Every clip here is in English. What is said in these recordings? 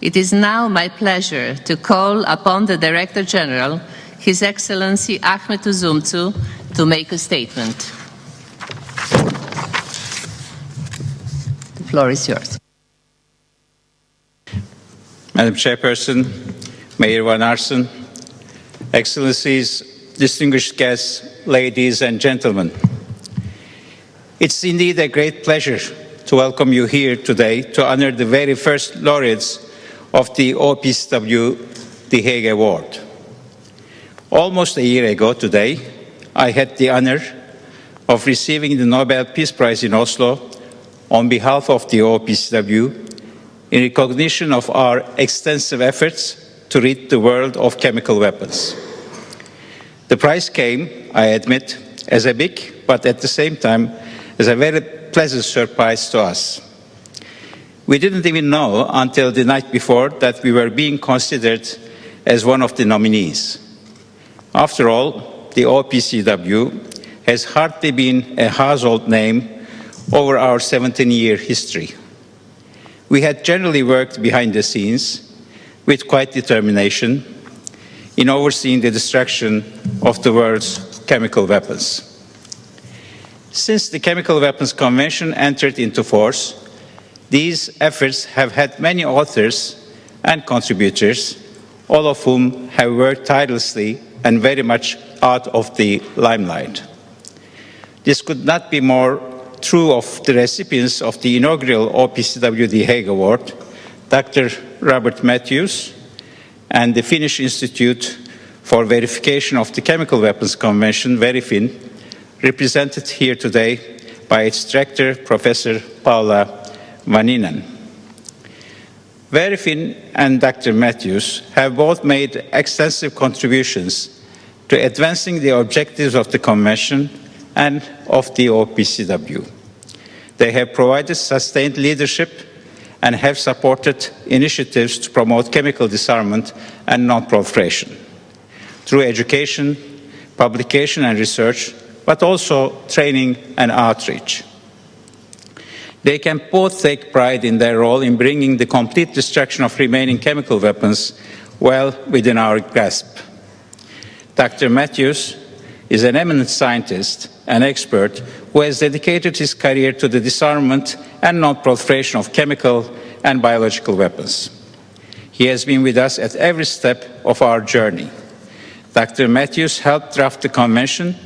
It is now my pleasure to call upon the Director General, His Excellency Ahmet Uzumcu, to make a statement. The floor is yours. Madam Chairperson, Mayor Van Arsden, Excellencies, distinguished guests, ladies and gentlemen. It's indeed a great pleasure to welcome you here today to honor the very first laureates of the OPCW The Hague Award. Almost a year ago today, I had the honor of receiving the Nobel Peace Prize in Oslo on behalf of the OPCW in recognition of our extensive efforts to rid the world of chemical weapons. The prize came, I admit, as a big, but at the same time, as a very pleasant surprise to us. We didn't even know until the night before that we were being considered as one of the nominees. After all, the OPCW has hardly been a household name over our 17-year history. We had generally worked behind the scenes with quite determination in overseeing the destruction of the world's chemical weapons. Since the Chemical Weapons Convention entered into force, these efforts have had many authors and contributors, all of whom have worked tirelessly and very much out of the limelight. This could not be more true of the recipients of the inaugural OPCW The Hague Award, Dr. Robert Matthews, and the Finnish Institute for Verification of the Chemical Weapons Convention, Verifin, represented here today by its director, Professor Paula Vaninen. Verifin and Dr. Matthews have both made extensive contributions to advancing the objectives of the Convention and of the OPCW. They have provided sustained leadership and have supported initiatives to promote chemical disarmament and non-proliferation through education, publication and research, but also training and outreach. They can both take pride in their role in bringing the complete destruction of remaining chemical weapons well within our grasp. Dr. Matthews is an eminent scientist and expert who has dedicated his career to the disarmament and non-proliferation of chemical and biological weapons. He has been with us at every step of our journey. Dr. Matthews helped draft the Convention,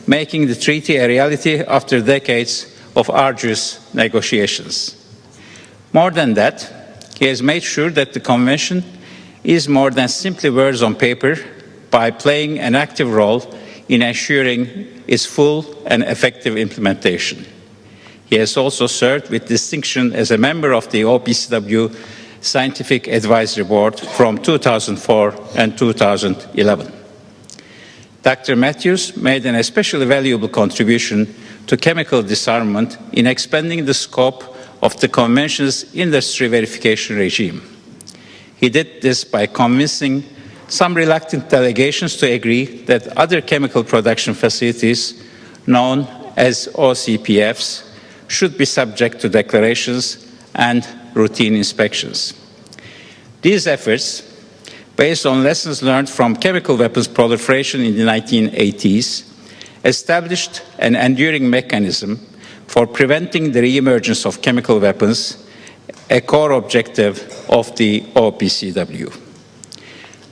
making the treaty a reality after decades of arduous negotiations. More than that, he has made sure that the Convention is more than simply words on paper by playing an active role in ensuring its full and effective implementation. He has also served with distinction as a member of the OPCW Scientific Advisory Board from 2004 and 2011. Dr. Matthews made an especially valuable contribution to chemical disarmament in expanding the scope of the Convention's industry verification regime. He did this by convincing some reluctant delegations to agree that other chemical production facilities, known as OCPFs, should be subject to declarations and routine inspections. These efforts, based on lessons learned from chemical weapons proliferation in the 1980s, established an enduring mechanism for preventing the re-emergence of chemical weapons, a core objective of the OPCW.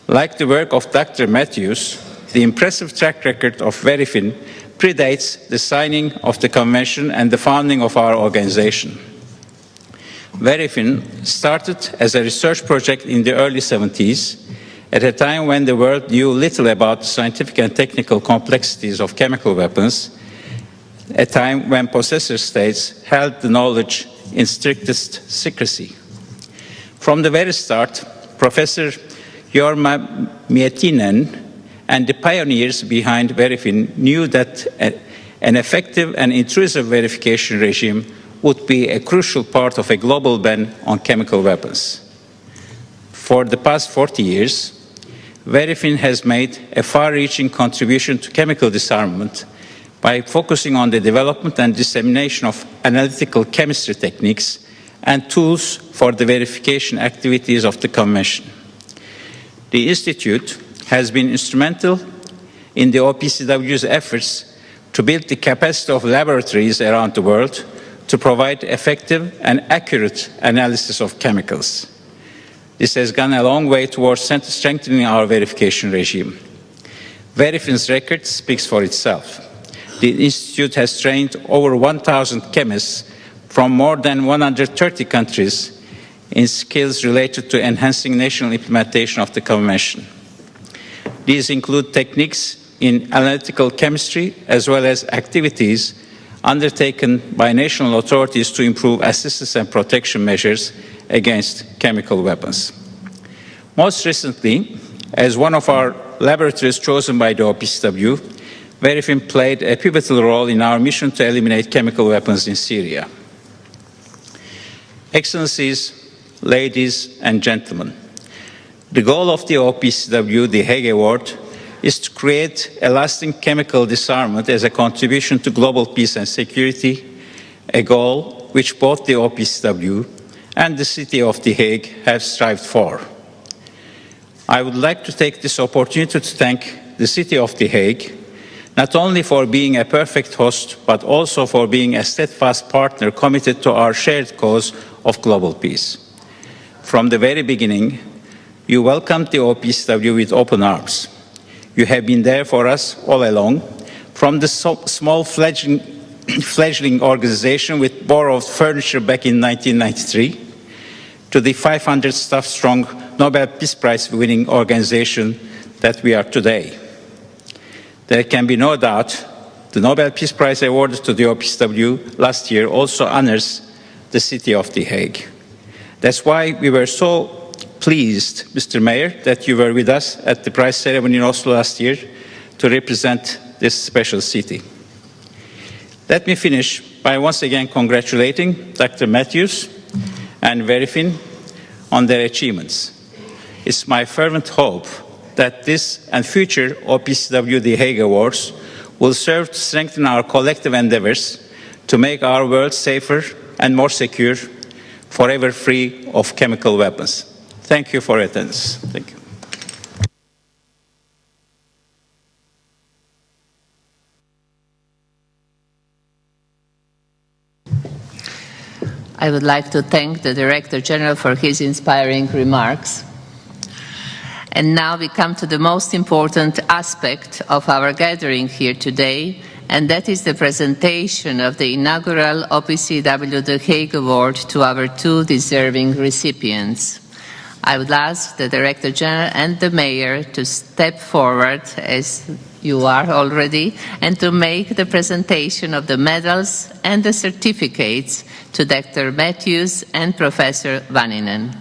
Like the work of Dr. Matthews, the impressive track record of Verifin predates the signing of the Convention and the founding of our organization. Verifin started as a research project in the early 70s, at a time when the world knew little about the scientific and technical complexities of chemical weapons, a time when possessor states held the knowledge in strictest secrecy. From the very start, Professor Jorma Miettinen and the pioneers behind Verifin knew that an effective and intrusive verification regime would be a crucial part of a global ban on chemical weapons. For the past 40 years, Verifin has made a far-reaching contribution to chemical disarmament by focusing on the development and dissemination of analytical chemistry techniques and tools for the verification activities of the Convention. The Institute has been instrumental in the OPCW's efforts to build the capacity of laboratories around the world to provide effective and accurate analysis of chemicals. This has gone a long way towards strengthening our verification regime. Verifin's record speaks for itself. The Institute has trained over 1,000 chemists from more than 130 countries in skills related to enhancing national implementation of the Convention. These include techniques in analytical chemistry as well as activities undertaken by national authorities to improve assistance and protection measures against chemical weapons. Most recently, as one of our laboratories chosen by the OPCW, Verifin played a pivotal role in our mission to eliminate chemical weapons in Syria. Excellencies, ladies and gentlemen, the goal of the OPCW, the Hague Award, is to create a lasting chemical disarmament as a contribution to global peace and security, a goal which both the OPCW and the City of The Hague have strived for. I would like to take this opportunity to thank the City of The Hague, not only for being a perfect host, but also for being a steadfast partner committed to our shared cause of global peace. From the very beginning, you welcomed the OPCW with open arms. You have been there for us all along, from the small fledgling organization with borrowed furniture back in 1993 to the 500 staff-strong Nobel Peace Prize winning organization that we are today. There can be no doubt the Nobel Peace Prize awarded to the OPCW last year also honors the City of The Hague. That's why we were so pleased, Mr. Mayor, that you were with us at the prize ceremony in Oslo last year to represent this special city. Let me finish by once again congratulating Dr. Matthews and Verifin on their achievements. It's my fervent hope that this and future OPCW The Hague Awards will serve to strengthen our collective endeavors to make our world safer and more secure, forever free of chemical weapons. Thank you for your attendance. Thank you. I would like to thank the Director General for his inspiring remarks. And now we come to the most important aspect of our gathering here today, and that is the presentation of the inaugural OPCW The Hague Award to our two deserving recipients. I would ask the Director General and the Mayor to step forward, as you are already, and to make the presentation of the medals and the certificates to Dr. Matthews and Professor Vaninen.